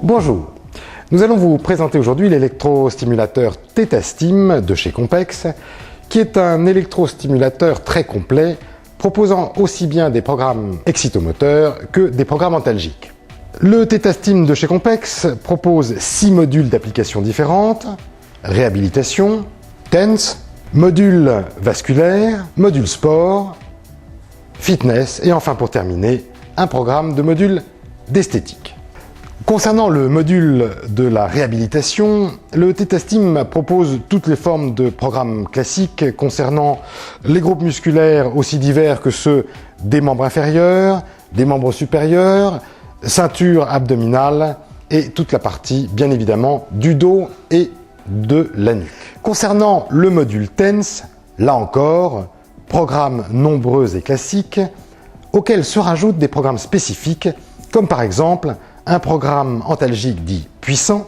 Bonjour, nous allons vous présenter aujourd'hui l'électrostimulateur TETASTIM de chez Compex, qui est un électrostimulateur très complet, proposant aussi bien des programmes excitomoteurs que des programmes antalgiques. Le TETASTIM de chez Compex propose 6 modules d'applications différentes: réhabilitation, TENS, module vasculaire, module sport, fitness et enfin pour terminer, un programme de module d'esthétique. Concernant le module de la réhabilitation, le TETASTIM propose toutes les formes de programmes classiques concernant les groupes musculaires aussi divers que ceux des membres inférieurs, des membres supérieurs, ceinture abdominale et toute la partie, bien évidemment, du dos et de la nuque. Concernant le module TENS, là encore, programmes nombreux et classiques, auxquels se rajoutent des programmes spécifiques, comme par exemple un programme antalgique dit puissant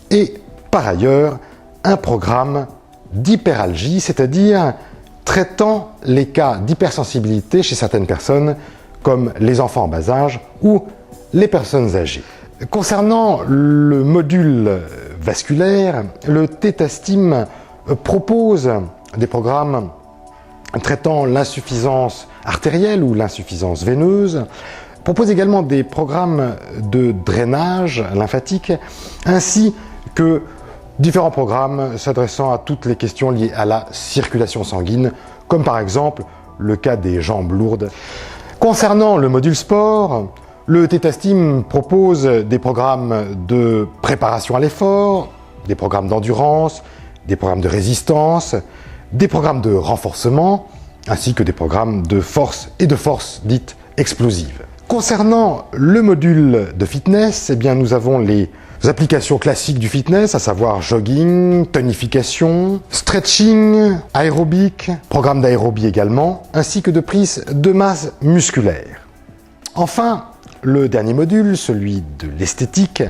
et par ailleurs un programme d'hyperalgie, c'est-à-dire traitant les cas d'hypersensibilité chez certaines personnes comme les enfants en bas âge ou les personnes âgées. Concernant le module vasculaire, le TETASTIM propose des programmes traitant l'insuffisance artérielle ou l'insuffisance veineuse, propose également des programmes de drainage lymphatique, ainsi que différents programmes s'adressant à toutes les questions liées à la circulation sanguine, comme par exemple le cas des jambes lourdes. Concernant le module sport, le TETASTIM propose des programmes de préparation à l'effort, des programmes d'endurance, des programmes de résistance, des programmes de renforcement, ainsi que des programmes de force et de force dite explosive. Concernant le module de fitness, eh bien, nous avons les applications classiques du fitness, à savoir jogging, tonification, stretching, aérobic, programme d'aérobie également, ainsi que de prise de masse musculaire. Enfin, le dernier module, celui de l'esthétique,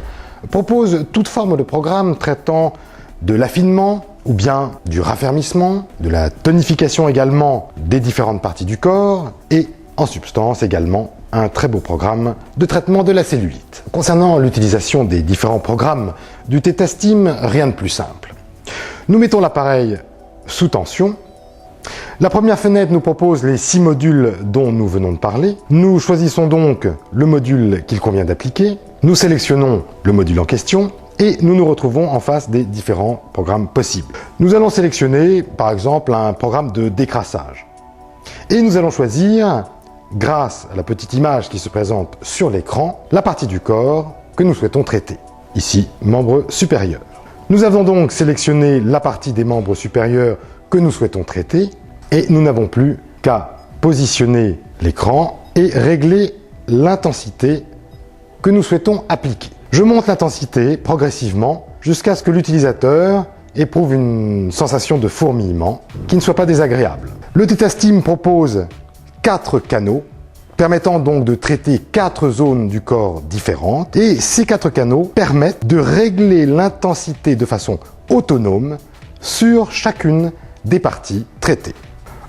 propose toute forme de programme traitant de l'affinement ou bien du raffermissement, de la tonification également des différentes parties du corps et en substance également un très beau programme de traitement de la cellulite. Concernant l'utilisation des différents programmes du TETASTIM, rien de plus simple. Nous mettons l'appareil sous tension. La première fenêtre nous propose les 6 modules dont nous venons de parler. Nous choisissons donc le module qu'il convient d'appliquer. Nous sélectionnons le module en question et nous nous retrouvons en face des différents programmes possibles. Nous allons sélectionner par exemple un programme de décrassage. Et nous allons choisir, grâce à la petite image qui se présente sur l'écran, la partie du corps que nous souhaitons traiter. Ici, membre supérieur. Nous avons donc sélectionné la partie des membres supérieurs que nous souhaitons traiter et nous n'avons plus qu'à positionner l'écran et régler l'intensité que nous souhaitons appliquer. Je monte l'intensité progressivement jusqu'à ce que l'utilisateur éprouve une sensation de fourmillement qui ne soit pas désagréable. Le TETASTIM propose 4 canaux, permettant donc de traiter 4 zones du corps différentes, et ces 4 canaux permettent de régler l'intensité de façon autonome sur chacune des parties traitées.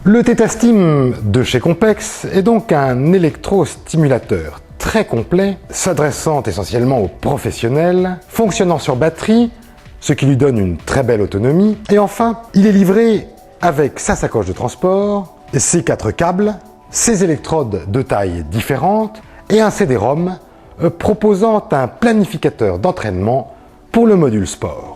Le TETASTIM de chez Compex est donc un électrostimulateur très complet, s'adressant essentiellement aux professionnels, fonctionnant sur batterie, ce qui lui donne une très belle autonomie, et enfin, il est livré avec sa sacoche de transport, ses 4 câbles, ses électrodes de taille différentes et un CD-ROM proposant un planificateur d'entraînement pour le module sport.